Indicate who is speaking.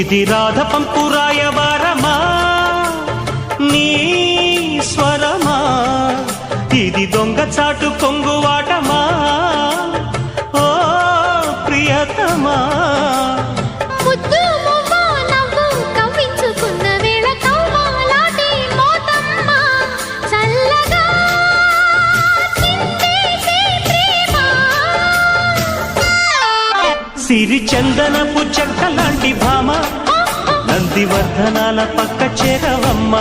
Speaker 1: ఇది రాధ పంపు రాయబారమా నీ స్వరమా, ఇది దొంగ చాటు కొంగువాటమా ఓ ప్రియతమా. సిరి చందనపు చెక్క లాంటి భామ, నందివర్ధనాల పక్క చేరవమ్మ.